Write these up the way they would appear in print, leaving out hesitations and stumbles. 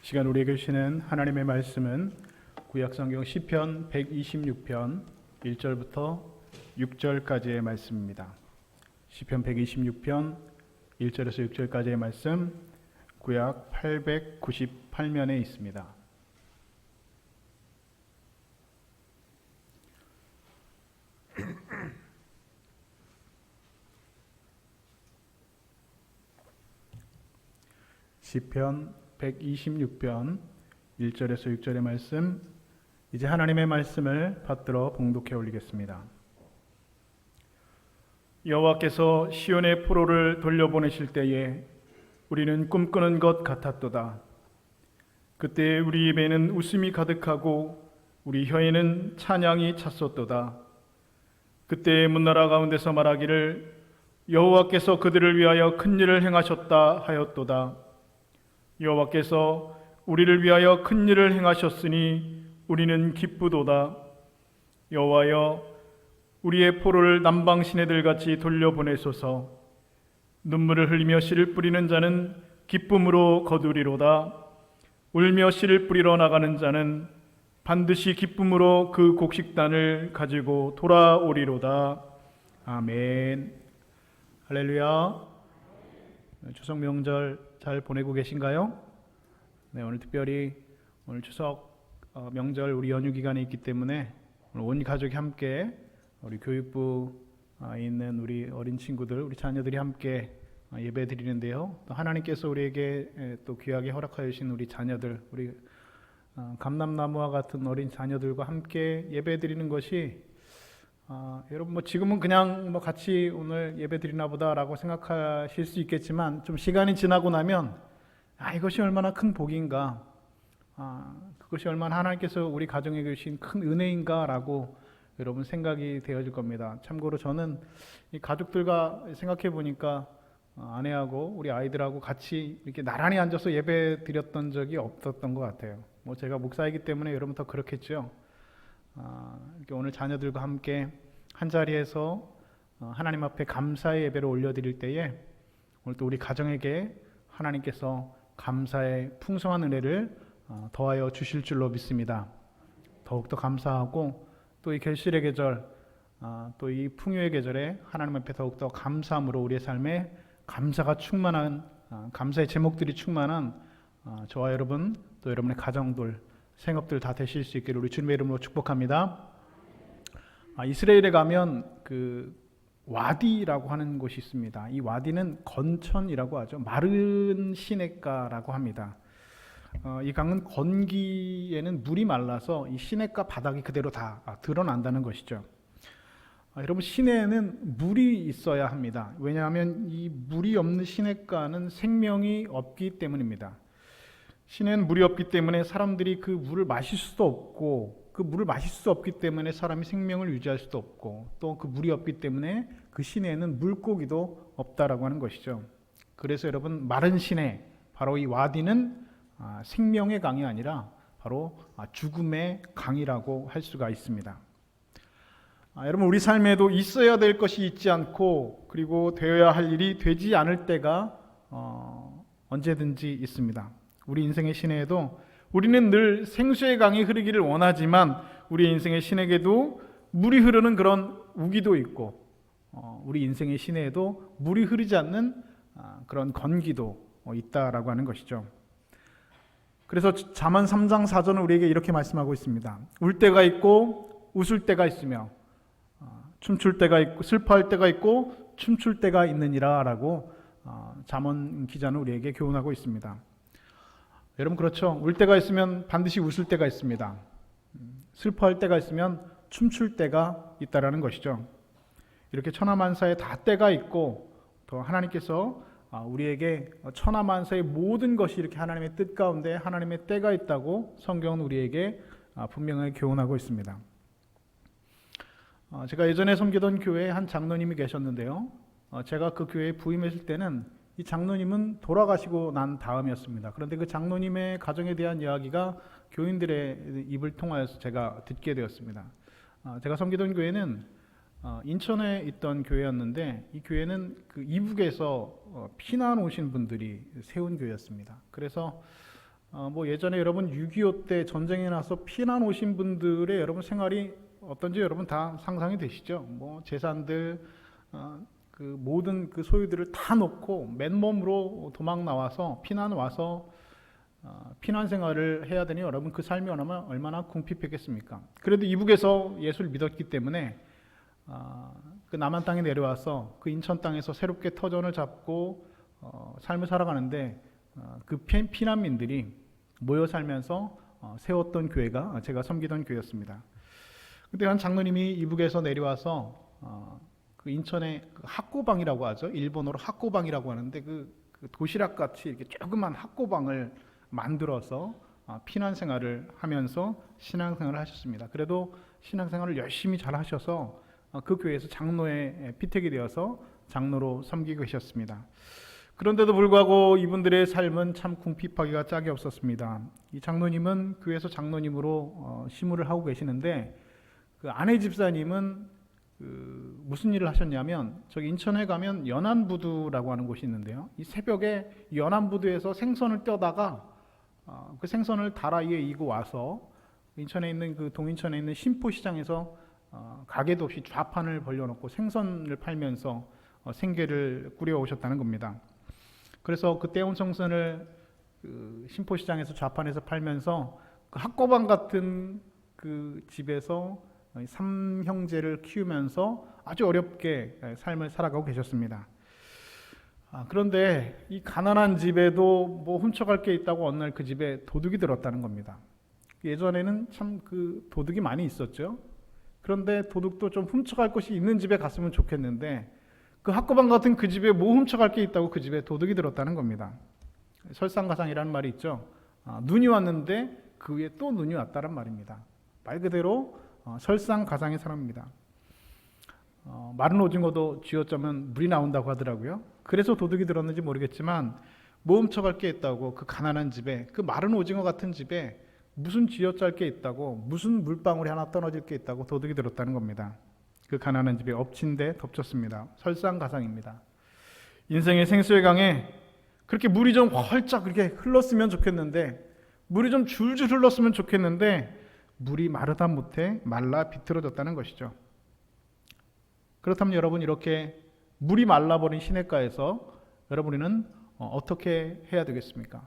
시간 우리에게 주시는 하나님의 말씀은 구약성경 시편 126편 1절부터 6절까지의 말씀입니다. 시편 126편 1절에서 6절까지의 말씀, 구약 898면에 있습니다. 시편 126편 1절에서 6절의 말씀, 이제 하나님의 말씀을 받들어 봉독해 올리겠습니다. 여호와께서 시온의 포로를 돌려보내실 때에 우리는 꿈꾸는 것 같았도다. 그때 우리 입에는 웃음이 가득하고 우리 혀에는 찬양이 찼었도다. 그때 문나라 가운데서 말하기를 여호와께서 그들을 위하여 큰 일을 행하셨다 하였도다. 여호와께서 우리를 위하여 큰 일을 행하셨으니 우리는 기쁘도다. 여호와여, 우리의 포로를 남방 시내들같이 돌려보내소서. 눈물을 흘리며 씨를 뿌리는 자는 기쁨으로 거두리로다. 울며 씨를 뿌리러 나가는 자는 반드시 기쁨으로 그 곡식단을 가지고 돌아오리로다. 아멘. 할렐루야. 추석 명절 잘 보내고 계신가요? 네, 오늘 특별히 오늘 추석 명절 우리 연휴 기간에 있기 때문에 오늘 온 가족이 함께 우리 교육부 있는 우리 어린 친구들, 우리 자녀들이 함께 예배 드리는데요. 또 하나님께서 우리에게 또 귀하게 허락하여 주신 우리 자녀들, 우리 감람나무와 같은 어린 자녀들과 함께 예배 드리는 것이 여러분 지금은 그냥 같이 오늘 예배 드리나 보다라고 생각하실 수 있겠지만, 좀 시간이 지나고 나면 이것이 얼마나 큰 복인가, 그것이 얼마나 하나님께서 우리 가정에게 주신 큰 은혜인가라고 여러분 생각이 되어질 겁니다. 참고로 저는 이 가족들과 생각해 보니까 아내하고 우리 아이들하고 같이 이렇게 나란히 앉아서 예배 드렸던 적이 없었던 것 같아요. 제가 목사이기 때문에 여러분 더 그렇겠죠. 이렇게 오늘 자녀들과 함께 한 자리에서 하나님 앞에 감사의 예배를 올려드릴 때에 오늘 또 우리 가정에게 하나님께서 감사의 풍성한 은혜를 더하여 주실 줄로 믿습니다. 더욱더 감사하고 또 이 결실의 계절, 또 이 풍요의 계절에 하나님 앞에 더욱더 감사함으로 우리의 삶에 감사가 충만한, 감사의 제목들이 충만한 저와 여러분, 또 여러분의 가정들, 생업들 다 되실 수 있기를 우리 주님의 이름으로 축복합니다. 이스라엘에 가면 그 와디라고 하는 곳이 있습니다. 이 와디는 건천이라고 하죠. 마른 시냇가라고 합니다. 이 강은 건기에는 물이 말라서 이 시냇가 바닥이 그대로 다 드러난다는 것이죠. 여러분, 시내에는 물이 있어야 합니다. 왜냐하면 이 물이 없는 시냇가는 생명이 없기 때문입니다. 시내는 물이 없기 때문에 사람들이 그 물을 마실 수도 없고, 그 물을 마실 수 없기 때문에 사람이 생명을 유지할 수도 없고, 또 그 물이 없기 때문에 그 시내에는 물고기도 없다라고 하는 것이죠. 그래서 여러분, 마른 시내, 바로 이 와디는 생명의 강이 아니라 바로 죽음의 강이라고 할 수가 있습니다. 여러분, 우리 삶에도 있어야 될 것이 있지 않고, 그리고 되어야 할 일이 되지 않을 때가 언제든지 있습니다. 우리 인생의 시내에도 우리는 늘 생수의 강이 흐르기를 원하지만, 우리 인생의 시내에도 물이 흐르는 그런 우기도 있고, 우리 인생의 시내에도 물이 흐르지 않는 그런 건기도 있다라고 하는 것이죠. 그래서 잠언 3장 4절은 우리에게 이렇게 말씀하고 있습니다. 울 때가 있고 웃을 때가 있으며 춤출 때가 있고 슬퍼할 때가 있고 춤출 때가 있느니라 라고 잠언 기자는 우리에게 교훈하고 있습니다. 여러분, 그렇죠? 울 때가 있으면 반드시 웃을 때가 있습니다. 슬퍼할 때가 있으면 춤출 때가 있다라는 것이죠. 이렇게 천하만사에 다 때가 있고, 또 하나님께서 우리에게 천하만사의 모든 것이 이렇게 하나님의 뜻 가운데 하나님의 때가 있다고 성경은 우리에게 분명하게 교훈하고 있습니다. 제가 예전에 섬기던 교회에 한 장로님이 계셨는데요. 제가 그 교회에 부임했을 때는 이 장로님은 돌아가시고 난 다음이었습니다. 그런데 그 장로님의 가정에 대한 이야기가 교인들의 입을 통하여서 제가 듣게 되었습니다. 제가 섬기던 교회는 인천에 있던 교회였는데, 이 교회는 그 이북에서 피난 오신 분들이 세운 교회였습니다. 그래서 뭐 예전에 여러분 6.25 때 전쟁에 나서 피난 오신 분들의 여러분 생활이 어떤지 여러분 다 상상이 되시죠? 뭐 재산들, 그 모든 그 소유들을 다 놓고 맨몸으로 도망 나와서 피난 와서 피난 생활을 해야 되니 여러분 그 삶이 얼마나 궁핍했겠습니까? 그래도 이북에서 예수를 믿었기 때문에 그 남한 땅에 내려와서 그 인천 땅에서 새롭게 터전을 잡고 삶을 살아가는데 그 피난민들이 모여 살면서 세웠던 교회가 제가 섬기던 교회였습니다. 그때 한 장로님이 이북에서 내려와서 그 인천에 그 학고방이라고 하죠. 일본어로 학고방이라고 하는데 그 도시락 같이 이렇게 조그만 학고방을 만들어서 피난 생활을 하면서 신앙생활을 하셨습니다. 그래도 신앙생활을 열심히 잘 하셔서 그 교회에서 장로에 피택이 되어서 장로로 섬기고 계셨습니다. 그런데도 불구하고 이분들의 삶은 참 궁핍하기가 짝이 없었습니다. 이 장로님은 교회에서 장로님으로 시무를 하고 계시는데 그 아내 집사님은 무슨 일을 하셨냐면 저기 인천에 가면 연안부두라고 하는 곳이 있는데요. 이 새벽에 연안부두에서 생선을 떼다가 그 생선을 다라이에 이고 와서 인천에 있는 그 동인천에 있는 신포시장에서 가게도 없이 좌판을 벌려놓고 생선을 팔면서 생계를 꾸려오셨다는 겁니다. 그래서 그 떼온 생선을 그 신포시장에서 좌판에서 팔면서 그 학고방 같은 그 집에서 삼형제를 키우면서 아주 어렵게 삶을 살아가고 계셨습니다. 그런데 이 가난한 집에도 뭐 훔쳐갈 게 있다고 어느 날 그 집에 도둑이 들었다는 겁니다. 예전에는 참 그 도둑이 많이 있었죠. 그런데 도둑도 좀 훔쳐갈 것이 있는 집에 갔으면 좋겠는데 그 학고방 같은 그 집에 뭐 훔쳐갈 게 있다고 그 집에 도둑이 들었다는 겁니다. 설상가상이라는 말이 있죠. 눈이 왔는데 그 위에 또 눈이 왔다는 말입니다. 말 그대로 설상가상의 사람입니다. 마른 오징어도 쥐어짜면 물이 나온다고 하더라고요. 그래서 도둑이 들었는지 모르겠지만 뭐 훔쳐갈 게 있다고 그 가난한 집에 그 마른 오징어 같은 집에 무슨 쥐어짤 게 있다고 무슨 물방울이 하나 떨어질 게 있다고 도둑이 들었다는 겁니다. 그 가난한 집에 엎친 데 덮쳤습니다. 설상가상입니다. 인생의 생수의 강에 그렇게 물이 좀 활짝 그렇게 흘렀으면 좋겠는데 물이 좀 줄줄 흘렀으면 좋겠는데 물이 마르다 못해 말라 비틀어졌다는 것이죠. 그렇다면 여러분 이렇게 물이 말라버린 시냇가에서 여러분은 어떻게 해야 되겠습니까?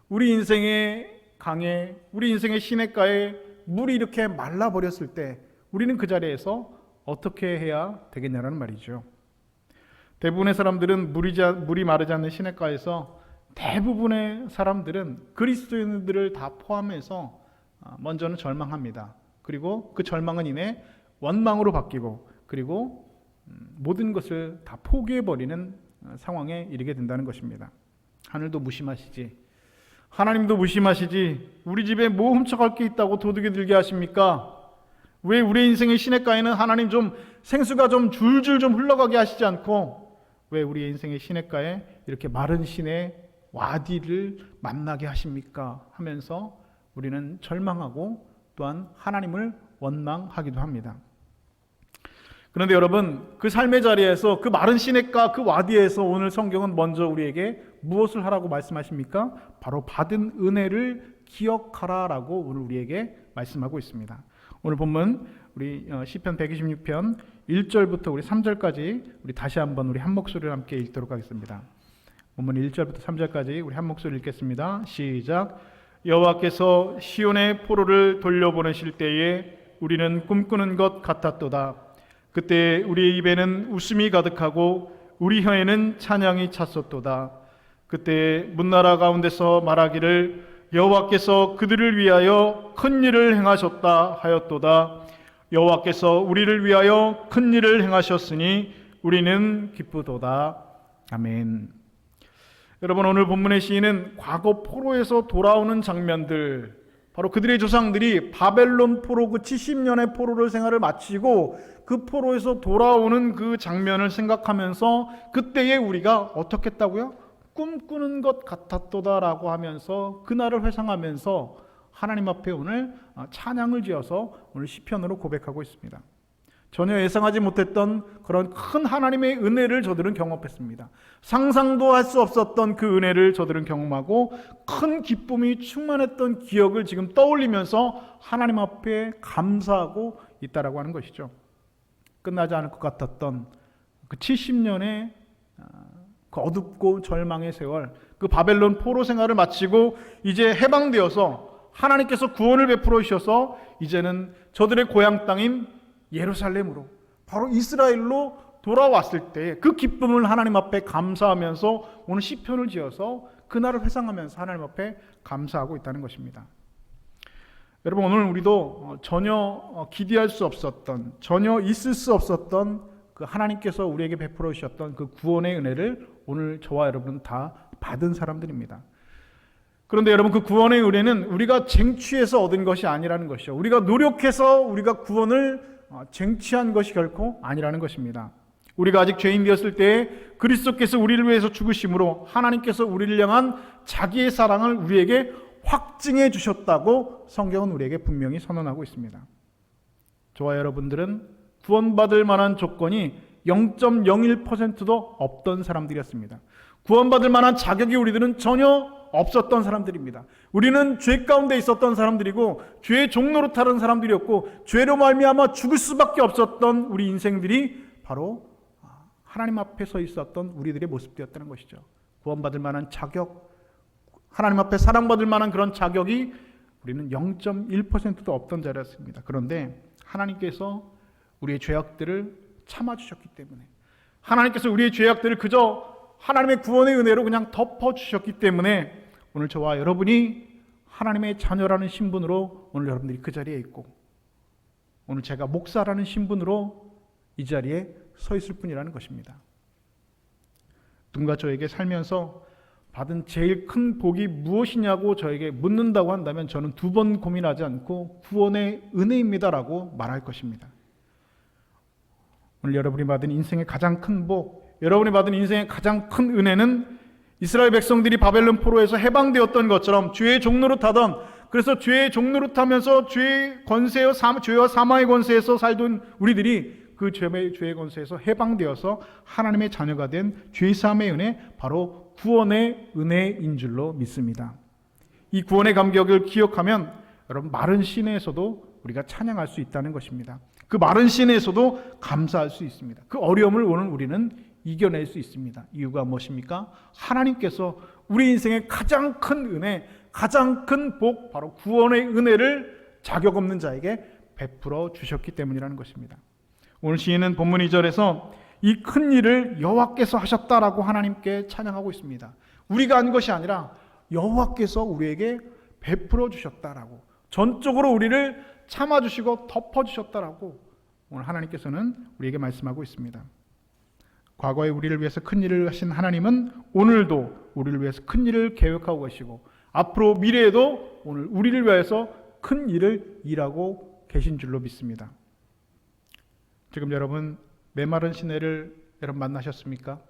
우리 인생의 강에 우리 인생의 시냇가에 물이 이렇게 말라버렸을 때 우리는 그 자리에서 어떻게 해야 되겠냐는 말이죠. 대부분의 사람들은 물이 마르지 않는 시냇가에서 대부분의 사람들은 그리스도인들을 다 포함해서 먼저는 절망합니다. 그리고 그 절망은 이내 원망으로 바뀌고 그리고 모든 것을 다 포기해버리는 상황에 이르게 된다는 것입니다. 하늘도 무심하시지 하나님도 무심하시지 우리 집에 뭐 훔쳐갈 게 있다고 도둑이 들게 하십니까? 왜 우리 인생의 시냇가에는 하나님 좀 생수가 좀 줄줄 좀 흘러가게 하시지 않고 왜 우리 인생의 시냇가에 이렇게 마른 시내 와디를 만나게 하십니까? 하면서 우리는 절망하고 또한 하나님을 원망하기도 합니다. 그런데 여러분 그 삶의 자리에서 그 마른 시냇가 그 와디에서 오늘 성경은 먼저 우리에게 무엇을 하라고 말씀하십니까? 바로 받은 은혜를 기억하라라고 오늘 우리에게 말씀하고 있습니다. 오늘 본문 우리 시편 126편 1절부터 우리 3절까지 우리 다시 한번 우리 한 목소리로 함께 읽도록 하겠습니다. 본문 1절부터 3절까지 우리 한 목소리 읽겠습니다. 시작. 여호와께서 시온의 포로를 돌려보내실 때에 우리는 꿈꾸는 것 같았도다. 그때 우리의 입에는 웃음이 가득하고 우리 혀에는 찬양이 찼었도다. 그때 문나라 가운데서 말하기를 여호와께서 그들을 위하여 큰 일을 행하셨다 하였도다. 여호와께서 우리를 위하여 큰 일을 행하셨으니 우리는 기쁘도다. 아멘. 여러분 오늘 본문의 시인은 과거 포로에서 돌아오는 장면들 바로 그들의 조상들이 바벨론 포로 그 70년의 포로를 생활을 마치고 그 포로에서 돌아오는 그 장면을 생각하면서 그때에 우리가 어떻게 했다고요? 꿈꾸는 것 같았도다라고 하면서 그날을 회상하면서 하나님 앞에 오늘 찬양을 지어서 오늘 시편으로 고백하고 있습니다. 전혀 예상하지 못했던 그런 큰 하나님의 은혜를 저들은 경험했습니다. 상상도 할 수 없었던 그 은혜를 저들은 경험하고 큰 기쁨이 충만했던 기억을 지금 떠올리면서 하나님 앞에 감사하고 있다라고 하는 것이죠. 끝나지 않을 것 같았던 그 70년의 그 어둡고 절망의 세월, 그 바벨론 포로 생활을 마치고 이제 해방되어서 하나님께서 구원을 베풀어 주셔서 이제는 저들의 고향 땅인 예루살렘으로, 바로 이스라엘로 돌아왔을 때 그 기쁨을 하나님 앞에 감사하면서 오늘 시편을 지어서 그날을 회상하면서 하나님 앞에 감사하고 있다는 것입니다. 여러분, 오늘 우리도 전혀 기대할 수 없었던, 전혀 있을 수 없었던 그 하나님께서 우리에게 베풀어 주셨던 그 구원의 은혜를 오늘 저와 여러분은 다 받은 사람들입니다. 그런데 여러분, 그 구원의 은혜는 우리가 쟁취해서 얻은 것이 아니라는 것이죠. 우리가 노력해서 우리가 구원을 쟁취한 것이 결코 아니라는 것입니다. 우리가 아직 죄인 되었을 때 그리스도께서 우리를 위해서 죽으심으로 하나님께서 우리를 향한 자기의 사랑을 우리에게 확증해 주셨다고 성경은 우리에게 분명히 선언하고 있습니다. 저와 여러분들은 구원받을 만한 조건이 0.01%도 없던 사람들이었습니다. 구원받을 만한 자격이 우리들은 전혀 없었던 사람들입니다. 우리는 죄 가운데 있었던 사람들이고 죄의 종로로 타는 사람들이었고 죄로 말미암아 죽을 수밖에 없었던 우리 인생들이 바로 하나님 앞에 서 있었던 우리들의 모습이었다는 것이죠. 구원받을 만한 자격, 하나님 앞에 사랑받을 만한 그런 자격이 우리는 0.1%도 없던 자리였습니다. 그런데 하나님께서 우리의 죄악들을 참아주셨기 때문에, 하나님께서 우리의 죄악들을 그저 하나님의 구원의 은혜로 그냥 덮어주셨기 때문에 오늘 저와 여러분이 하나님의 자녀라는 신분으로 오늘 여러분들이 그 자리에 있고, 오늘 제가 목사라는 신분으로 이 자리에 서 있을 뿐이라는 것입니다. 누군가 저에게 살면서 받은 제일 큰 복이 무엇이냐고 저에게 묻는다고 한다면 저는 두 번 고민하지 않고 구원의 은혜입니다라고 말할 것입니다. 오늘 여러분이 받은 인생의 가장 큰 복, 여러분이 받은 인생의 가장 큰 은혜는 이스라엘 백성들이 바벨론 포로에서 해방되었던 것처럼 죄의 종로로 타던, 그래서 죄의 종로로 타면서 죄의 권세와 죄와 사망의 권세에서 살던 우리들이 그 죄의 권세에서 해방되어서 하나님의 자녀가 된 죄사함의 은혜, 바로 구원의 은혜인 줄로 믿습니다. 이 구원의 감격을 기억하면 여러분, 마른 시내에서도 우리가 찬양할 수 있다는 것입니다. 그 마른 시내에서도 감사할 수 있습니다. 그 어려움을 오늘 우리는 이겨낼 수 있습니다. 이유가 무엇입니까? 하나님께서 우리 인생의 가장 큰 은혜, 가장 큰 복, 바로 구원의 은혜를 자격 없는 자에게 베풀어 주셨기 때문이라는 것입니다. 오늘 시인은 본문 2절에서 이 큰 일을 여호와께서 하셨다라고 하나님께 찬양하고 있습니다. 우리가 한 것이 아니라 여호와께서 우리에게 베풀어 주셨다라고, 전적으로 우리를 참아주시고 덮어주셨다라고 오늘 하나님께서는 우리에게 말씀하고 있습니다. 과거에 우리를 위해서 큰 일을 하신 하나님은 오늘도 우리를 위해서 큰 일을 계획하고 계시고, 앞으로 미래에도 오늘 우리를 위해서 큰 일을 일하고 계신 줄로 믿습니다. 지금 여러분, 메마른 시내를 여러분 만나셨습니까?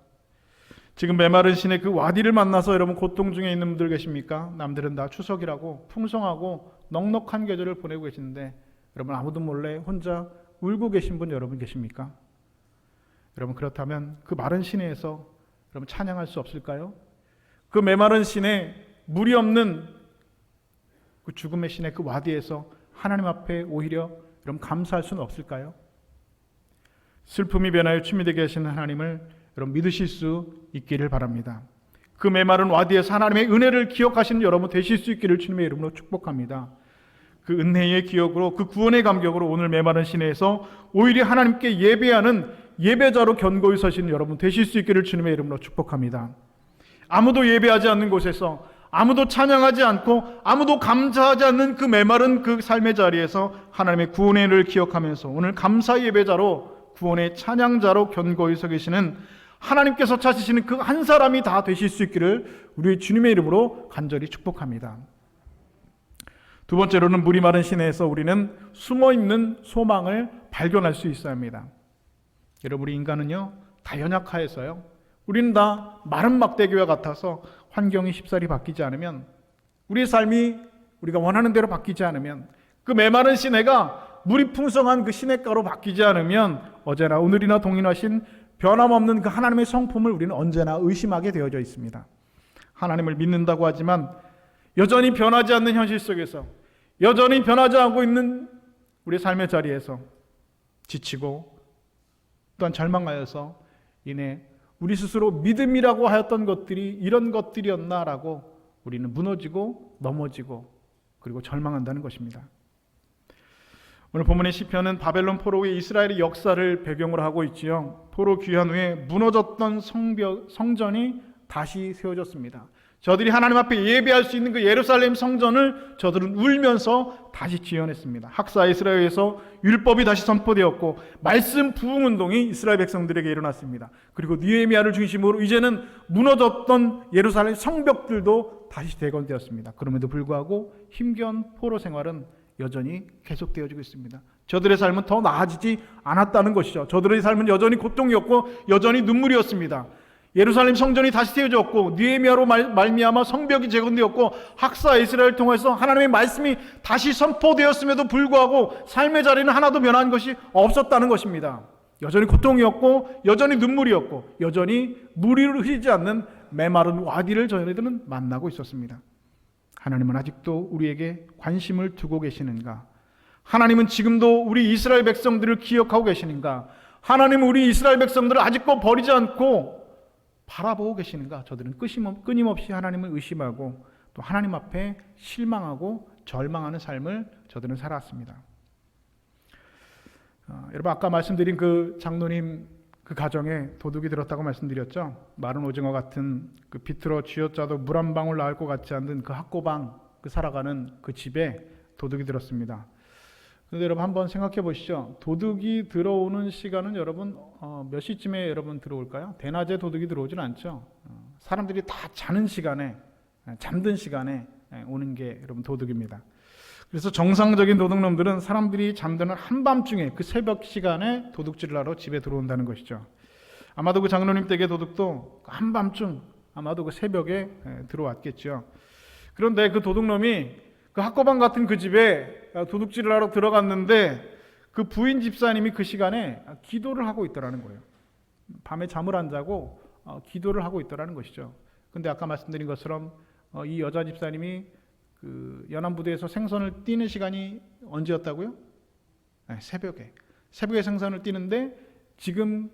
지금 메마른 시내 그 와디를 만나서 여러분 고통 중에 있는 분들 계십니까? 남들은 다 추석이라고 풍성하고 넉넉한 계절을 보내고 계시는데 여러분, 아무도 몰래 혼자 울고 계신 분 여러분 계십니까? 여러분, 그렇다면 그 마른 시내에서 여러분 찬양할 수 없을까요? 그 메마른 시내, 물이 없는 그 죽음의 시내 그 와디에서 하나님 앞에 오히려 여러분 감사할 수는 없을까요? 슬픔이 변하여 춤이 되게 하시는 하나님을 여러분 믿으실 수 있기를 바랍니다. 그 메마른 와디에서 하나님의 은혜를 기억하시는 여러분 되실 수 있기를 주님의 이름으로 축복합니다. 그 은혜의 기억으로, 그 구원의 감격으로 오늘 메마른 시내에서 오히려 하나님께 예배하는 예배자로 견고히 서신 여러분 되실 수 있기를 주님의 이름으로 축복합니다. 아무도 예배하지 않는 곳에서, 아무도 찬양하지 않고 아무도 감사하지 않는 그 메마른 그 삶의 자리에서 하나님의 구원의 은혜를 기억하면서 오늘 감사 예배자로, 구원의 찬양자로 견고히 서 계시는 하나님께서 찾으시는 그 한 사람이 다 되실 수 있기를 우리 주님의 이름으로 간절히 축복합니다. 두 번째로는 물이 마른 시내에서 우리는 숨어있는 소망을 발견할 수 있어야 합니다. 여러분, 우리 인간은요 다 연약하여서요, 우리는 다 마른 막대기와 같아서 환경이 쉽사리 바뀌지 않으면, 우리의 삶이 우리가 원하는 대로 바뀌지 않으면 그 메마른 시내가 물이 풍성한 그 시냇가로 바뀌지 않으면 어제나 오늘이나 동일하신 변함없는 그 하나님의 성품을 우리는 언제나 의심하게 되어져 있습니다. 하나님을 믿는다고 하지만 여전히 변하지 않는 현실 속에서, 여전히 변하지 않고 있는 우리 삶의 자리에서 지치고 또한 절망하여서 이내 우리 스스로 믿음이라고 하였던 것들이 이런 것들이었나라고 우리는 무너지고 넘어지고 그리고 절망한다는 것입니다. 오늘 본문의 시편은 바벨론 포로의 이스라엘의 역사를 배경으로 하고 있지요. 포로 귀환 후에 무너졌던 성전이 다시 세워졌습니다. 저들이 하나님 앞에 예배할 수 있는 그 예루살렘 성전을 저들은 울면서 다시 지어냈습니다. 학사 이스라엘에서 율법이 다시 선포되었고 말씀 부흥 운동이 이스라엘 백성들에게 일어났습니다. 그리고 느헤미야를 중심으로 이제는 무너졌던 예루살렘 성벽들도 다시 재건되었습니다. 그럼에도 불구하고 힘겨운 포로 생활은 여전히 계속되어지고 있습니다. 저들의 삶은 더 나아지지 않았다는 것이죠. 저들의 삶은 여전히 고통이었고 여전히 눈물이었습니다. 예루살렘 성전이 다시 세워졌고 느헤미야로 말미암아 성벽이 재건되었고 학사 이스라엘을 통해서 하나님의 말씀이 다시 선포되었음에도 불구하고 삶의 자리는 하나도 변한 것이 없었다는 것입니다. 여전히 고통이었고 여전히 눈물이었고 여전히 물이 흐르지 않는 메마른 와디를 저희들은 만나고 있었습니다. 하나님은 아직도 우리에게 관심을 두고 계시는가? 하나님은 지금도 우리 이스라엘 백성들을 기억하고 계시는가? 하나님은 우리 이스라엘 백성들을 아직도 버리지 않고 바라보고 계시는가? 저들은 끊임없이 하나님을 의심하고 또 하나님 앞에 실망하고 절망하는 삶을 저들은 살아왔습니다. 여러분 아까 말씀드린 그 장로님 그 가정에 도둑이 들었다고 말씀드렸죠. 마른 오징어 같은 그 비틀어 쥐어짜도 물 한 방울 나올 것 같지 않는 그 학고방 그 살아가는 그 집에 도둑이 들었습니다. 그런데 여러분 한번 생각해 보시죠. 도둑이 들어오는 시간은 여러분 몇 시쯤에 여러분 들어올까요? 대낮에 도둑이 들어오진 않죠. 사람들이 다 자는 시간에 잠든 시간에 오는 게 여러분 도둑입니다. 그래서 정상적인 도둑놈들은 사람들이 잠드는 한밤중에 그 새벽 시간에 도둑질을 하러 집에 들어온다는 것이죠. 아마도 그 장로님 댁의 도둑도 한밤중 아마도 그 새벽에 들어왔겠죠. 그런데 그 도둑놈이 그 학고방 같은 그 집에 도둑질을 하러 들어갔는데 그 부인 집사님이 그 시간에 기도를 하고 있더라는 거예요. 밤에 잠을 안 자고 기도를 하고 있더라는 것이죠. 근데 아까 말씀드린 것처럼 이 여자 집사님이 그 연안부두에서 생선을 띄는 시간이 언제였다고요? 새벽에 생선을 띄는데 지금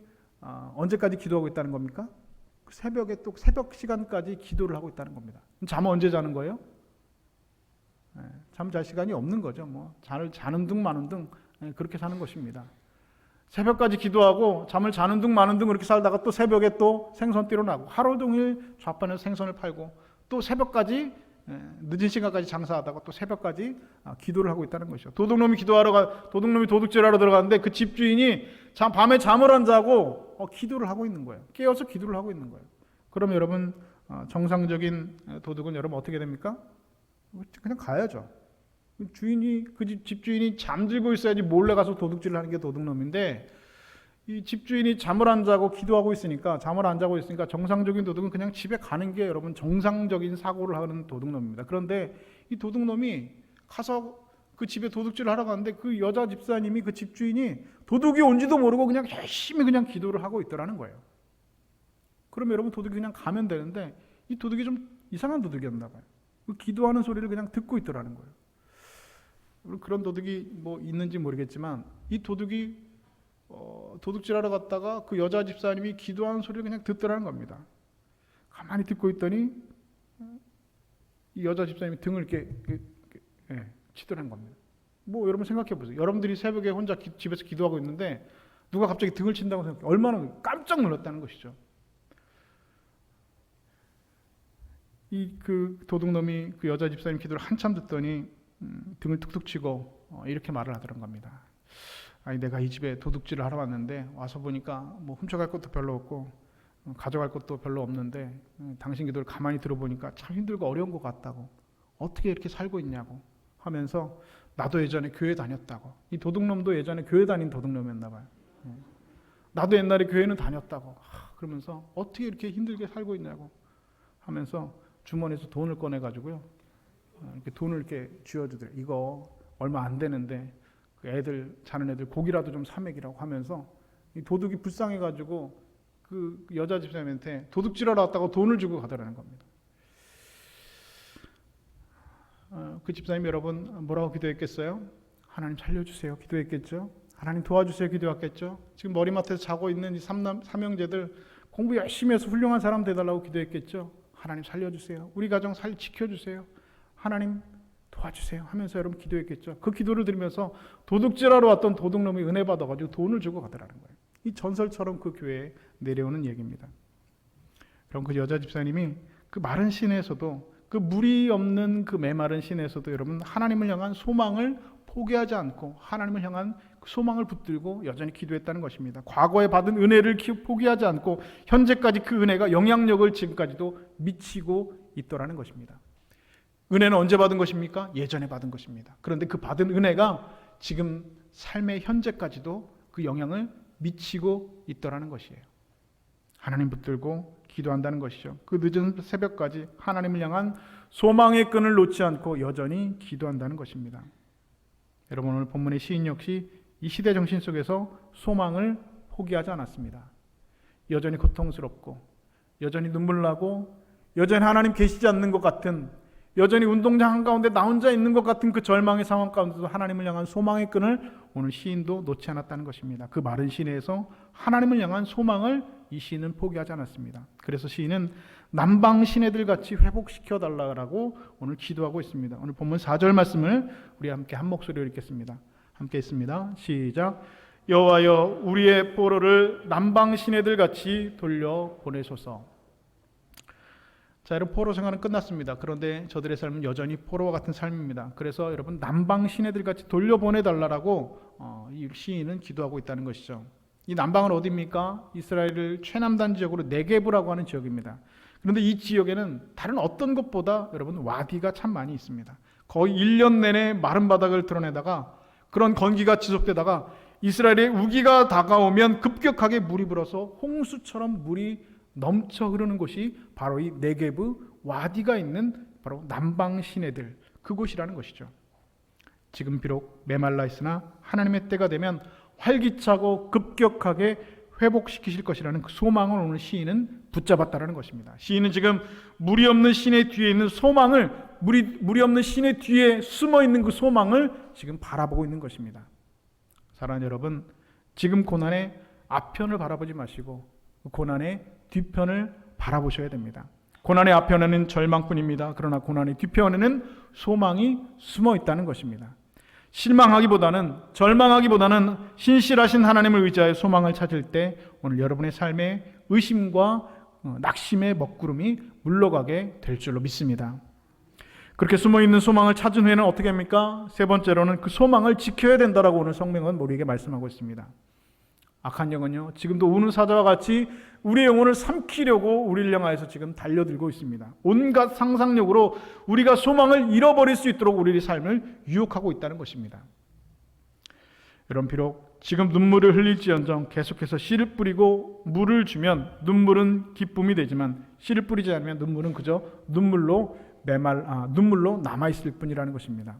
언제까지 기도하고 있다는 겁니까? 새벽에 또 새벽 시간까지 기도를 하고 있다는 겁니다. 잠은 언제 자는 거예요? 잠 잘 시간이 없는 거죠. 뭐 자는 둥 마는 둥 그렇게 사는 것입니다. 새벽까지 기도하고 잠을 자는 둥 마는 둥 그렇게 살다가 또 새벽에 또 생선 띠러 나고 하루 종일 좌판에서 생선을 팔고 또 새벽까지 늦은 시간까지 장사하다가 또 새벽까지 기도를 하고 있다는 것이죠. 도둑놈이 도둑질하러 들어갔는데 그 집주인이 밤에 잠을 안 자고 기도를 하고 있는 거예요. 깨어서 기도를 하고 있는 거예요. 그럼 여러분 정상적인 도둑은 여러분 어떻게 됩니까? 그냥 가야죠. 그 집주인이 잠들고 있어야지 몰래 가서 도둑질을 하는 게 도둑놈인데 이 집주인이 잠을 안 자고 기도하고 있으니까 정상적인 도둑은 그냥 집에 가는 게 여러분 정상적인 사고를 하는 도둑놈입니다. 그런데 이 도둑놈이 가서 그 집에 도둑질을 하러 갔는데 그 여자 집사님이 그 집주인이 도둑이 온지도 모르고 그냥 열심히 그냥 기도를 하고 있더라는 거예요. 그럼 여러분 도둑이 그냥 가면 되는데 이 도둑이 좀 이상한 도둑이었나 봐요. 그 기도하는 소리를 그냥 듣고 있더라는 거예요. 그런 도둑이 뭐 있는지 모르겠지만 이 도둑이 도둑질하러 갔다가 그 여자 집사님이 기도하는 소리를 그냥 듣더라는 겁니다. 가만히 듣고 있더니 이 여자 집사님이 등을 이렇게 치더라는 겁니다. 뭐 여러분 생각해 보세요. 여러분들이 새벽에 혼자 집에서 기도하고 있는데 누가 갑자기 등을 친다고 생각해 얼마나 깜짝 놀랐다는 것이죠. 그 도둑놈이 그 여자 집사님 기도를 한참 듣더니 등을 툭툭 치고 이렇게 말을 하더란 겁니다. 아니 내가 이 집에 도둑질을 하러 왔는데 와서 보니까 뭐 훔쳐갈 것도 별로 없고 가져갈 것도 별로 없는데 당신 기도를 가만히 들어보니까 참 힘들고 어려운 것 같다고 어떻게 이렇게 살고 있냐고 하면서 나도 예전에 교회 다녔다고 이 도둑놈도 예전에 교회 다닌 도둑놈이었나 봐요. 나도 옛날에 교회는 다녔다고 그러면서 어떻게 이렇게 힘들게 살고 있냐고 하면서 주머니에서 돈을 꺼내가지고요 이렇게 돈을 이렇게 쥐어주더래요. 이거 얼마 안 되는데 그 애들 자는 애들 고기라도 좀 사 먹이라고 하면서 이 도둑이 불쌍해가지고 그 여자 집사님한테 도둑질하러 왔다고 돈을 주고 가더라는 겁니다. 그 집사님 여러분 뭐라고 기도했겠어요? 하나님 살려주세요 기도했겠죠? 하나님 도와주세요 기도했겠죠? 지금 머리맡에서 자고 있는 이 삼형제들 공부 열심히 해서 훌륭한 사람 되달라고 기도했겠죠? 하나님 살려주세요. 우리 가정 지켜주세요. 하나님 도와주세요 하면서 여러분 기도했겠죠. 그 기도를 들으면서 도둑질하러 왔던 도둑놈이 은혜 받아가지고 돈을 주고 가더라는 거예요. 이 전설처럼 그 교회에 내려오는 얘기입니다. 그럼 그 여자 집사님이 그 마른 시내에서도 그 물이 없는 그 메마른 시내에서도 여러분 하나님을 향한 소망을 포기하지 않고 하나님을 향한 소망을 붙들고 여전히 기도했다는 것입니다. 과거에 받은 은혜를 포기하지 않고 현재까지 그 은혜가 영향력을 지금까지도 미치고 있더라는 것입니다. 은혜는 언제 받은 것입니까? 예전에 받은 것입니다. 그런데 그 받은 은혜가 지금 삶의 현재까지도 그 영향을 미치고 있더라는 것이에요. 하나님 붙들고 기도한다는 것이죠. 그 늦은 새벽까지 하나님을 향한 소망의 끈을 놓지 않고 여전히 기도한다는 것입니다. 여러분 오늘 본문의 시인 역시 이 시대 정신 속에서 소망을 포기하지 않았습니다. 여전히 고통스럽고 여전히 눈물 나고 여전히 하나님 계시지 않는 것 같은 여전히 운동장 한가운데 나 혼자 있는 것 같은 그 절망의 상황 가운데도 하나님을 향한 소망의 끈을 오늘 시인도 놓지 않았다는 것입니다. 그 마른 시내에서 하나님을 향한 소망을 이 시인은 포기하지 않았습니다. 그래서 시인은 남방 시내들 같이 회복시켜 달라고 오늘 기도하고 있습니다. 오늘 본문 4절 말씀을 우리 함께 한 목소리로 읽겠습니다. 함께 있습니다. 시작. 여호와여 우리의 포로를 남방 시내들 같이 돌려 보내소서. 자, 여러분 포로 생활은 끝났습니다. 그런데 저들의 삶은 여전히 포로와 같은 삶입니다. 그래서 여러분 남방 시내들 같이 돌려보내달라고 이 시인은 기도하고 있다는 것이죠. 이 남방은 어디입니까? 이스라엘을 최남단 지역으로 네게브라고 하는 지역입니다. 그런데 이 지역에는 다른 어떤 곳보다 여러분 와디가 참 많이 있습니다. 거의 1년 내내 마른 바닥을 드러내다가 그런 건기가 지속되다가 이스라엘의 우기가 다가오면 급격하게 물이 불어서 홍수처럼 물이 넘쳐 흐르는 곳이 바로 이 네게브 와디가 있는 바로 남방 시내들 그곳이라는 것이죠. 지금 비록 메말라 있으나 하나님의 때가 되면 활기차고 급격하게 회복시키실 것이라는 그 소망을 오늘 시인은 붙잡았다는 것입니다. 시인은 지금 물이 없는 시내 뒤에 있는 소망을 물이 없는 시내 뒤에 숨어 있는 그 소망을 지금 바라보고 있는 것입니다. 사랑하는 여러분, 지금 고난의 앞편을 바라보지 마시고 고난의 뒤편을 바라보셔야 됩니다. 고난의 앞편에는 절망뿐입니다. 그러나 고난의 뒤편에는 소망이 숨어 있다는 것입니다. 실망하기보다는 절망하기보다는 신실하신 하나님을 의지하여 소망을 찾을 때 오늘 여러분의 삶에 의심과 낙심의 먹구름이 물러가게 될 줄로 믿습니다. 그렇게 숨어있는 소망을 찾은 후에는 어떻게 합니까? 세 번째로는 그 소망을 지켜야 된다라고 오늘 성경은 우리에게 말씀하고 있습니다. 악한 영은요 지금도 우는 사자와 같이 우리의 영혼을 삼키려고 우리를 향하여서 지금 달려들고 있습니다. 온갖 상상력으로 우리가 소망을 잃어버릴 수 있도록 우리의 삶을 유혹하고 있다는 것입니다. 여러분 비록 지금 눈물을 흘릴지언정 계속해서 씨를 뿌리고 물을 주면 눈물은 기쁨이 되지만 씨를 뿌리지 않으면 눈물은 그저 눈물로 남아있을 뿐이라는 것입니다.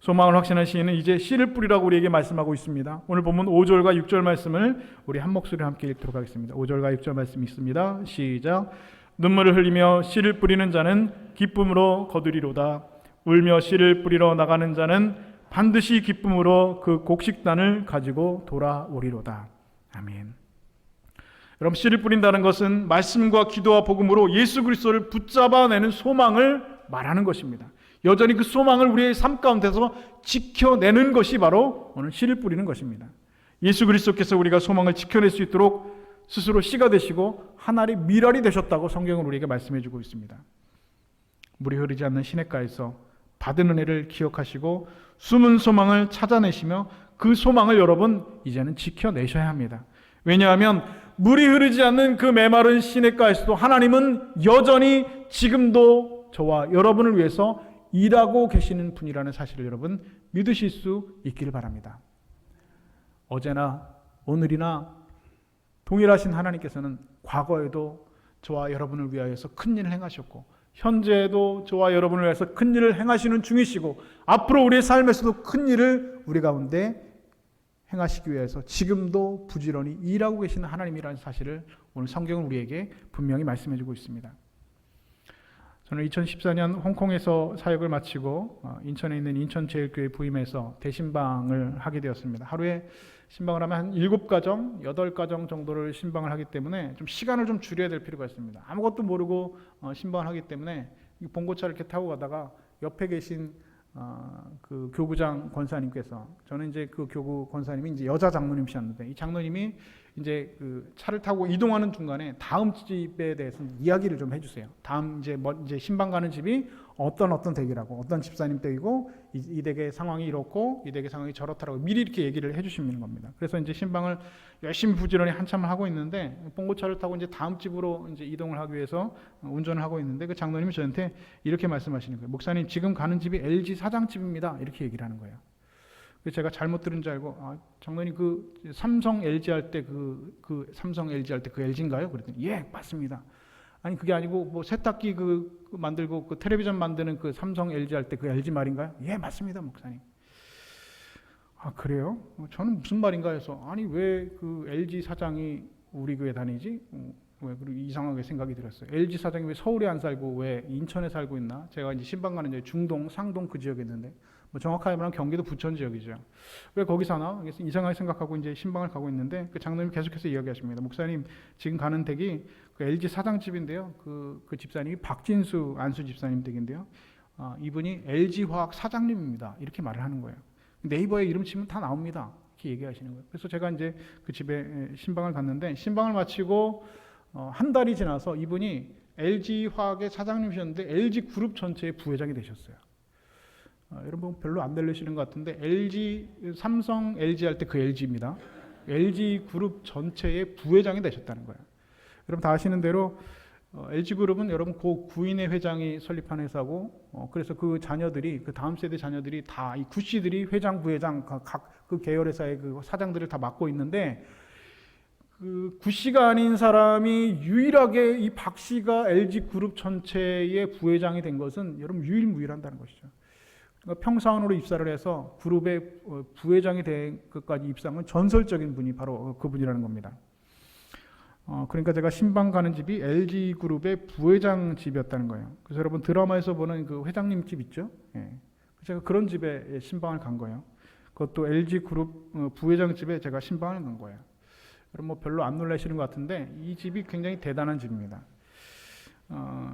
소망을 확신한 시인은 이제 씨를 뿌리라고 우리에게 말씀하고 있습니다. 오늘 본문 5절과 6절 말씀을 우리 한 목소리로 함께 읽도록 하겠습니다. 5절과 6절 말씀이 있습니다. 시작. 눈물을 흘리며 씨를 뿌리는 자는 기쁨으로 거두리로다. 울며 씨를 뿌리러 나가는 자는 반드시 기쁨으로 그 곡식단을 가지고 돌아오리로다. 아멘. 여러분 씨를 뿌린다는 것은 말씀과 기도와 복음으로 예수 그리스도를 붙잡아내는 소망을 말하는 것입니다. 여전히 그 소망을 우리의 삶 가운데서 지켜내는 것이 바로 오늘 씨를 뿌리는 것입니다. 예수 그리스도께서 우리가 소망을 지켜낼 수 있도록 스스로 씨가 되시고 하나의 밀알이 되셨다고 성경은 우리에게 말씀해 주고 있습니다. 물이 흐르지 않는 시냇가에서 받은 은혜를 기억하시고 숨은 소망을 찾아내시며 그 소망을 여러분 이제는 지켜내셔야 합니다. 왜냐하면 물이 흐르지 않는 그 메마른 시냇가에서도 하나님은 여전히 지금도 저와 여러분을 위해서 일하고 계시는 분이라는 사실을 여러분 믿으실 수 있기를 바랍니다. 어제나 오늘이나 동일하신 하나님께서는 과거에도 저와 여러분을 위하여서 큰 일을 행하셨고 현재도 저와 여러분을 위해서 큰 일을 행하시는 중이시고 앞으로 우리의 삶에서도 큰 일을 우리 가운데 행하시기 위해서 지금도 부지런히 일하고 계시는 하나님이라는 사실을 오늘 성경은 우리에게 분명히 말씀해주고 있습니다. 저는 2014년 홍콩에서 사역을 마치고 인천에 있는 인천제일교회 부임해서 대신방을 하게 되었습니다. 하루에 신방을 하면 한 7가정, 8가정 정도를 신방을 하기 때문에 좀 시간을 좀 줄여야 될 필요가 있습니다. 아무것도 모르고 신방을 하기 때문에 봉고차를 이렇게 타고 가다가 옆에 계신 그 교구장 권사님께서, 저는 이제 그 교구 권사님이 이제 여자 장로님이셨는데, 이 장로님이 이제 그 차를 타고 이동하는 중간에 다음 집에 대해서 이야기를 좀 해주세요. 다음 이제 신방 가는 집이 어떤 댁이라고, 어떤 집사님 댁이고 이 댁의 상황이 이렇고 이 댁의 상황이 저렇다라고 미리 이렇게 얘기를 해주시는 겁니다. 그래서 이제 신방을 열심히 부지런히 한참 하고 있는데, 봉고차를 타고 이제 다음 집으로 이제 이동을 하기 위해서 운전을 하고 있는데, 그 장로님이 저한테 이렇게 말씀하시는 거예요. 목사님, 지금 가는 집이 LG 사장집입니다. 이렇게 얘기를 하는 거예요. 제가 잘못 들은 줄 알고, 장로님 그 삼성 LG 할 때 그 삼성 LG 할 때 그 LG인가요? 그랬더니 예, 맞습니다. 아니 그게 아니고 뭐 세탁기 그 만들고 그 텔레비전 만드는 그 삼성 LG 할 때 그 LG 말인가요? 예, 맞습니다, 목사님. 아, 그래요? 저는 무슨 말인가 해서, 아니 왜 그 LG 사장이 우리 교회 다니지? 왜 그리고 이상하게 생각이 들었어요. LG 사장이 왜 서울에 안 살고 왜 인천에 살고 있나? 제가 이제 신방 가는 데 중동, 상동 그 지역에 있는데, 뭐 정확하게 말하면 경기도 부천 지역이죠. 왜 거기 사나? 그래서 이상하게 생각하고 이제 신방을 가고 있는데, 그 장로님이 계속해서 이야기하십니다. 목사님, 지금 가는 댁이 그 LG 사장 집인데요. 그 집사님이 박진수 안수 집사님 댁인데요. 이분이 LG 화학 사장님입니다. 이렇게 말을 하는 거예요. 네이버에 이름 치면 다 나옵니다. 이렇게 얘기하시는 거예요. 그래서 제가 이제 그 집에 신방을 갔는데, 신방을 마치고 한 달이 지나서 이분이 LG 화학의 사장님이셨는데 LG 그룹 전체의 부회장이 되셨어요. 여러분 별로 안 들리시는 것 같은데, 삼성 LG 할 때 그 LG입니다. LG 그룹 전체의 부회장이 되셨다는 거예요. 여러분 다 아시는 대로 LG 그룹은 여러분 고 구인의 회장이 설립한 회사고, 그래서 그 자녀들이, 그 다음 세대 자녀들이 다 이 구씨들이 회장, 부회장 각 그 계열 회사의 그 사장들을 다 맡고 있는데, 그 구씨가 아닌 사람이 유일하게 이 박씨가 LG 그룹 전체의 부회장이 된 것은 여러분 유일무이한다는 것이죠. 그러니까 평사원으로 입사를 해서 그룹의 부회장이 된 것까지 입사한 전설적인 분이 바로 그분이라는 겁니다. 그러니까 제가 신방 가는 집이 LG 그룹의 부회장 집이었다는 거예요. 그래서 여러분 드라마에서 보는 그 회장님 집 있죠? 예. 제가 그런 집에 신방을 간 거예요. 그것도 LG 그룹 부회장 집에 제가 신방을 간 거예요. 여러분 뭐 별로 안 놀라시는 것 같은데, 이 집이 굉장히 대단한 집입니다.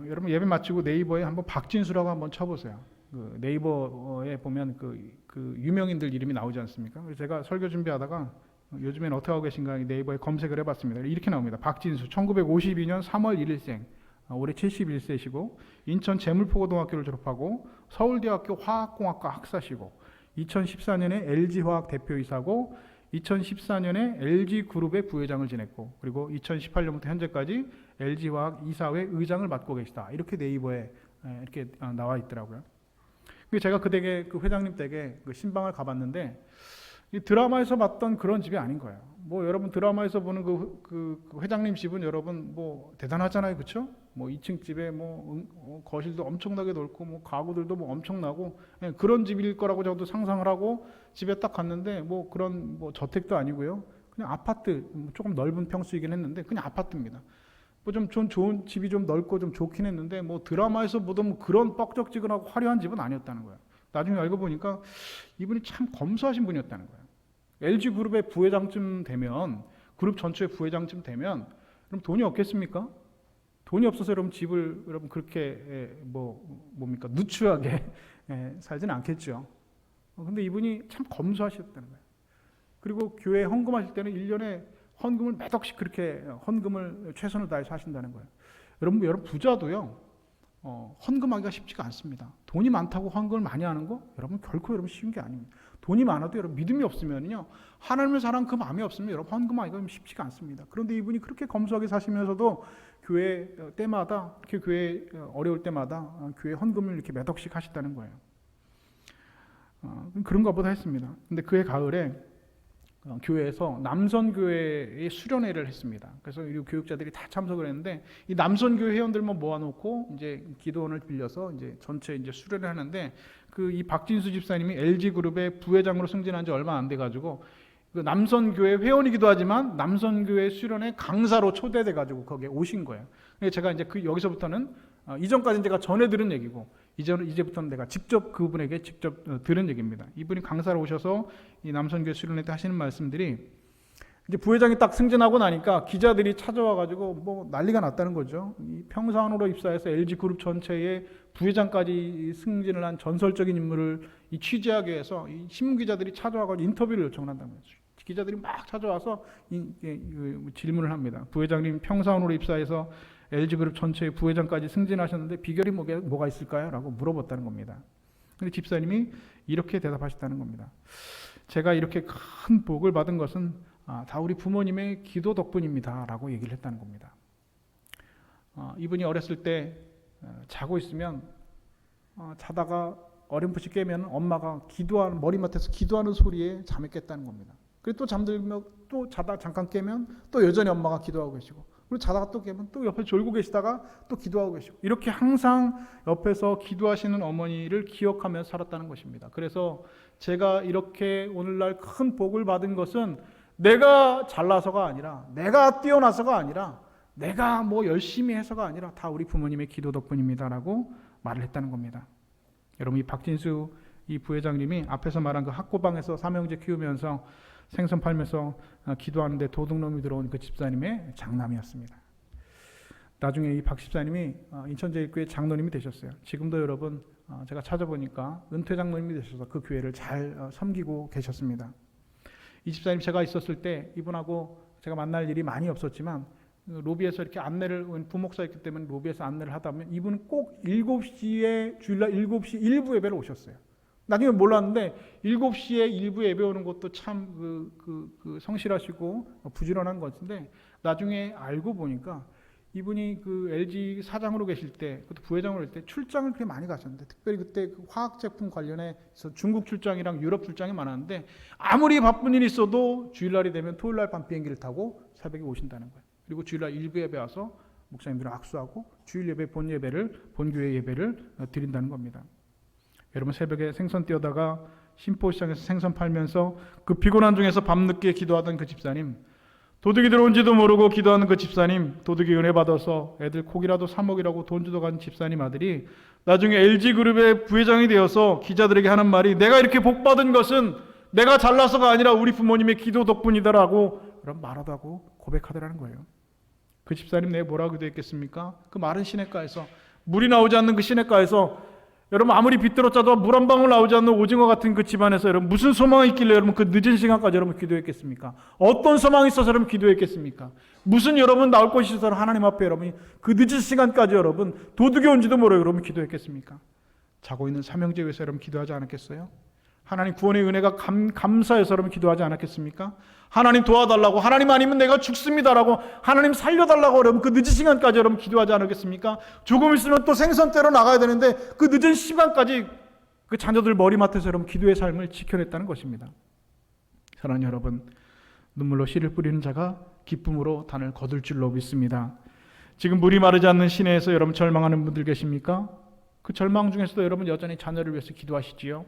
여러분 예배 마치고 네이버에 한번 박진수라고 한번 쳐보세요. 그 네이버에 보면 그 유명인들 이름이 나오지 않습니까? 그래서 제가 설교 준비하다가 요즘엔 어떻게 하고 계신가 네이버에 검색을 해봤습니다. 이렇게 나옵니다. 박진수 1952년 3월 1일생, 올해 71세시고 인천 재물포고등학교를 졸업하고 서울대학교 화학공학과 학사시고 2014년에 LG화학 대표이사고 2014년에 LG그룹의 부회장을 지냈고, 그리고 2018년부터 현재까지 LG화학 이사회 의장을 맡고 계시다. 이렇게 네이버에 이렇게 나와 있더라고요. 제가 그 댁에, 그 회장님 댁에 그 신방을 가봤는데, 이 드라마에서 봤던 그런 집이 아닌 거예요. 뭐 여러분 드라마에서 보는 그 회장님 집은 여러분 뭐 대단하잖아요, 그렇죠? 뭐 2층 집에 뭐 거실도 엄청나게 넓고 뭐 가구들도 뭐 엄청나고, 그런 집일 거라고 저도 상상을 하고 집에 딱 갔는데, 뭐 그런 뭐 저택도 아니고요, 그냥 아파트, 조금 넓은 평수이긴 했는데 그냥 아파트입니다. 뭐 좀 좋은 집이 좀 넓고 좀 좋긴 했는데, 뭐 드라마에서 보던 뭐 그런 뻑적지근하고 화려한 집은 아니었다는 거예요. 나중에 알고 보니까 이분이 참 검소하신 분이었다는 거예요. LG그룹의 부회장쯤 되면, 그룹 전체의 부회장쯤 되면 그럼 돈이 없겠습니까? 돈이 없어서 여러분 집을 여러분 그렇게 뭡니까 누추하게 살지는 않겠죠. 근데 이분이 참 검소하셨다는 거예요. 그리고 교회 헌금하실 때는 1년에 헌금을 몇 억씩 그렇게 헌금을 최선을 다해서 하신다는 거예요. 여러분 부자도요, 헌금하기가 쉽지가 않습니다. 돈이 많다고 헌금을 많이 하는 거 여러분 결코 여러분 쉬운 게 아닙니다. 돈이 많아도 여러분 믿음이 없으면요, 하나님을 사랑하는 그 마음이 없으면 여러분 헌금하기가 쉽지가 않습니다. 그런데 이분이 그렇게 검소하게 사시면서도 교회 때마다, 이렇게 교회 어려울 때마다 교회 헌금을 이렇게 몇 억씩 하셨다는 거예요. 그런 것보다 했습니다. 근데 그해 가을에 교회에서 남선교회의 수련회를 했습니다. 그래서 이 교육자들이 다 참석을 했는데 이 남선교회 회원들만 모아놓고 이제 기도원을 빌려서 이제 전체 이제 수련을 하는데 이 박진수 집사님이 LG 그룹의 부회장으로 승진한 지 얼마 안 돼가지고 그 남선교회 회원이기도 하지만 남선교회 수련회 강사로 초대돼 가지고 거기에 오신 거예요. 제가 이제 여기서부터는 이전까지는 제가 전해 들은 얘기고 이제부터는 내가 직접 그분에게 직접 들은 얘기입니다. 이분이 강사로 오셔서 이 남선교회 수련회 때 하시는 말씀들이 이제 부회장이 딱 승진하고 나니까 기자들이 찾아와 가지고 뭐 난리가 났다는 거죠. 이 평사원으로 입사해서 LG 그룹 전체의 부회장까지 승진을 한 전설적인 인물을 취재하기 위해서 이 신문 기자들이 찾아와 가지고 인터뷰를 요청을 한다는 거죠. 기자들이 막 찾아와서 질문을 합니다. 부회장님 평사원으로 입사해서 LG그룹 전체의 부회장까지 승진하셨는데 비결이 뭐가 있을까요? 라고 물어봤다는 겁니다. 근데 집사님이 이렇게 대답하셨다는 겁니다. 제가 이렇게 큰 복을 받은 것은 다 우리 부모님의 기도 덕분입니다. 라고 얘기를 했다는 겁니다. 이분이 어렸을 때 자고 있으면 자다가 어렴풋이 깨면 엄마가 기도하는 머리맡에서 기도하는 소리에 잠에 깼다는 겁니다. 그리고 또 잠들면 또 자다 잠깐 깨면 또 여전히 엄마가 기도하고 계시고 그리고 자다가 또 깨면 또 옆에 졸고 계시다가 또 기도하고 계시고 이렇게 항상 옆에서 기도하시는 어머니를 기억하면서 살았다는 것입니다. 그래서 제가 이렇게 오늘날 큰 복을 받은 것은 내가 잘나서가 아니라 내가 뛰어나서가 아니라 내가 뭐 열심히 해서가 아니라 다 우리 부모님의 기도 덕분입니다라고 말을 했다는 겁니다. 여러분 이 박진수 이 부회장님이 앞에서 말한 그 학고방에서 삼형제 키우면서 생선 팔면서 기도하는데 도둑놈이 들어온 그 집사님의 장남이었습니다. 나중에 이 박 집사님이 인천제일교회 장로님이 되셨어요. 지금도 여러분 제가 찾아보니까 은퇴 장로님이 되셔서 그 교회를 잘 섬기고 계셨습니다. 이 집사님 제가 있었을 때 이분하고 제가 만날 일이 많이 없었지만 로비에서 이렇게 안내를 부목사였기 때문에 로비에서 안내를 하다 보면 이분은 꼭 7시에 주일날 7시 일부 예배를 오셨어요. 나중에 몰랐는데 7시에 일부 예배 오는 것도 참 성실하시고 부지런한 것인데 나중에 알고 보니까 이분이 그 LG 사장으로 계실 때, 그것도 부회장으로 할 때 출장을 그렇게 많이 가셨는데 특별히 그때 그 화학 제품 관련해서 중국 출장이랑 유럽 출장이 많았는데 아무리 바쁜 일이 있어도 주일날이 되면 토요일날 밤 비행기를 타고 새벽에 오신다는 거예요. 그리고 주일날 일부 예배 와서 목사님들을 악수하고 주일 예배 본교회 예배를 드린다는 겁니다. 여러분 새벽에 생선 띄어다가 신포시장에서 생선 팔면서 그 피곤한 중에서 밤늦게 기도하던 그 집사님, 도둑이 들어온지도 모르고 기도하는 그 집사님, 도둑이 은혜 받아서 애들 고기라도 사 먹이라고 돈 주러 간 집사님 아들이 나중에 LG그룹의 부회장이 되어서 기자들에게 하는 말이 내가 이렇게 복 받은 것은 내가 잘나서가 아니라 우리 부모님의 기도 덕분이다라고 그런 말하다고 고백하더라는 거예요. 그 집사님 내가 뭐라고 기도했겠습니까? 그 마른 시냇가에서 물이 나오지 않는 그 시냇가에서 여러분 아무리 빗들어 짜도 물 한 방울 나오지 않는 오징어 같은 그 집안에서 여러분 무슨 소망이 있길래 여러분 그 늦은 시간까지 여러분 기도했겠습니까? 어떤 소망이 있어서 여러분 기도했겠습니까? 무슨 여러분 나올 것이 있어서 하나님 앞에 여러분이 그 늦은 시간까지 여러분 도둑이 온지도 모르고 여러분 기도했겠습니까? 자고 있는 삼형제 위해서 여러분 기도하지 않았겠어요? 하나님 구원의 은혜가 감사해서 여러분 기도하지 않았겠습니까? 하나님 도와달라고, 하나님 아니면 내가 죽습니다라고, 하나님 살려달라고 여러분 그 늦은 시간까지 여러분 기도하지 않았겠습니까? 조금 있으면 또 생선 떼러 나가야 되는데 그 늦은 시간까지 그 자녀들 머리맡에서 여러분 기도의 삶을 지켜냈다는 것입니다. 사랑하는 여러분, 눈물로 씨를 뿌리는 자가 기쁨으로 단을 거둘 줄로 믿습니다. 지금 물이 마르지 않는 시내에서 여러분 절망하는 분들 계십니까? 그 절망 중에서도 여러분 여전히 자녀를 위해서 기도하시지요?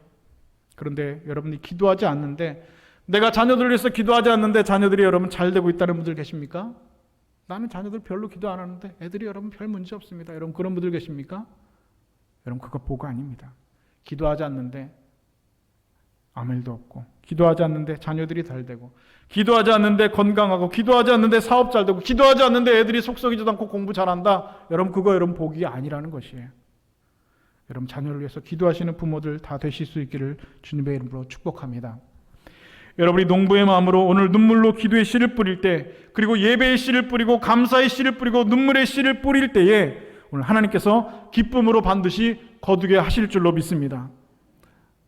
그런데 여러분이 기도하지 않는데, 내가 자녀들을 위해서 기도하지 않는데 자녀들이 여러분 잘 되고 있다는 분들 계십니까? 나는 자녀들 별로 기도 안 하는데 애들이 여러분 별 문제 없습니다. 여러분 그런 분들 계십니까? 여러분 그거 보고 아닙니다. 기도하지 않는데 아무 일도 없고, 기도하지 않는데 자녀들이 잘 되고, 기도하지 않는데 건강하고, 기도하지 않는데 사업 잘 되고, 기도하지 않는데 애들이 속 썩이지도 않고 공부 잘한다. 여러분 그거 여러분 복이 아니라는 것이에요. 여러분 자녀를 위해서 기도하시는 부모들 다 되실 수 있기를 주님의 이름으로 축복합니다. 여러분이 농부의 마음으로 오늘 눈물로 기도의 씨를 뿌릴 때, 그리고 예배의 씨를 뿌리고 감사의 씨를 뿌리고 눈물의 씨를 뿌릴 때에 오늘 하나님께서 기쁨으로 반드시 거두게 하실 줄로 믿습니다.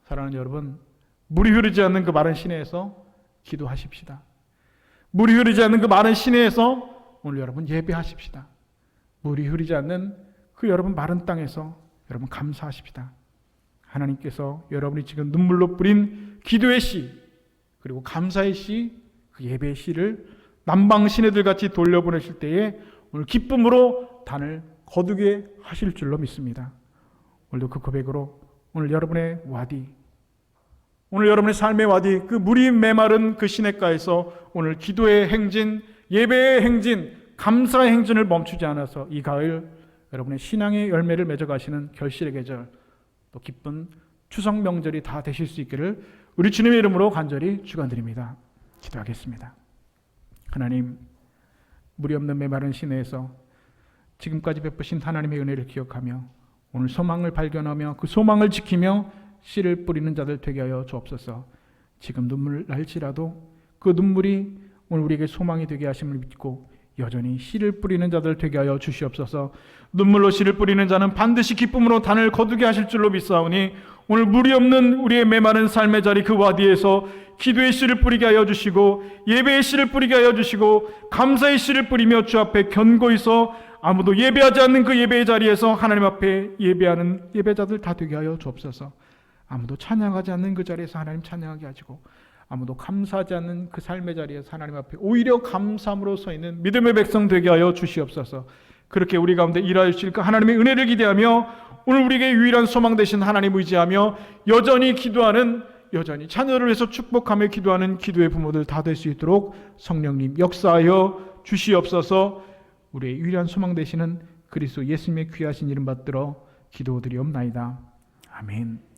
사랑하는 여러분, 물이 흐르지 않는 그 마른 시내에서 기도하십시다. 물이 흐르지 않는 그 마른 시내에서 오늘 여러분 예배하십시다. 물이 흐르지 않는 그 여러분 마른 땅에서 여러분 감사하십시다. 하나님께서 여러분이 지금 눈물로 뿌린 기도의 씨, 그리고 감사의 씨 그 예배의 씨를 남방 시내들 같이 돌려보내실 때에 오늘 기쁨으로 단을 거두게 하실 줄로 믿습니다. 오늘도 그 고백으로 오늘 여러분의 와디, 오늘 여러분의 삶의 와디, 그 물이 메마른 그 시냇가에서 오늘 기도의 행진, 예배의 행진, 감사의 행진을 멈추지 않아서 이 가을 여러분의 신앙의 열매를 맺어가시는 결실의 계절, 또 기쁜 추석 명절이 다 되실 수 있기를 우리 주님의 이름으로 간절히 축원드립니다. 기도하겠습니다. 하나님, 물이 없는 메마른 시내에서 지금까지 베푸신 하나님의 은혜를 기억하며 오늘 소망을 발견하며 그 소망을 지키며 씨를 뿌리는 자들 되게 하여 주옵소서. 지금 눈물 날지라도 그 눈물이 오늘 우리에게 소망이 되게 하심을 믿고 여전히 씨를 뿌리는 자들 되게 하여 주시옵소서. 눈물로 씨를 뿌리는 자는 반드시 기쁨으로 단을 거두게 하실 줄로 믿사오니 오늘 물이 없는 우리의 메마른 삶의 자리 그 와디에서 기도의 씨를 뿌리게 하여 주시고 예배의 씨를 뿌리게 하여 주시고 감사의 씨를 뿌리며 주 앞에 견고히 서 아무도 예배하지 않는 그 예배의 자리에서 하나님 앞에 예배하는 예배자들 다 되게 하여 주옵소서. 아무도 찬양하지 않는 그 자리에서 하나님 찬양하게 하시고 아무도 감사하지 않는 그 삶의 자리에서 하나님 앞에 오히려 감사함으로 서 있는 믿음의 백성 되게 하여 주시옵소서. 그렇게 우리 가운데 일하여 주실 그 하나님의 은혜를 기대하며 오늘 우리에게 유일한 소망 되신 하나님 의지하며 여전히 기도하는, 여전히 자녀를 위해서 축복하며 기도하는 기도의 부모들 다 될 수 있도록 성령님 역사하여 주시옵소서. 우리의 유일한 소망 되시는 그리스도 예수님의 귀하신 이름 받들어 기도드리옵나이다. 아멘.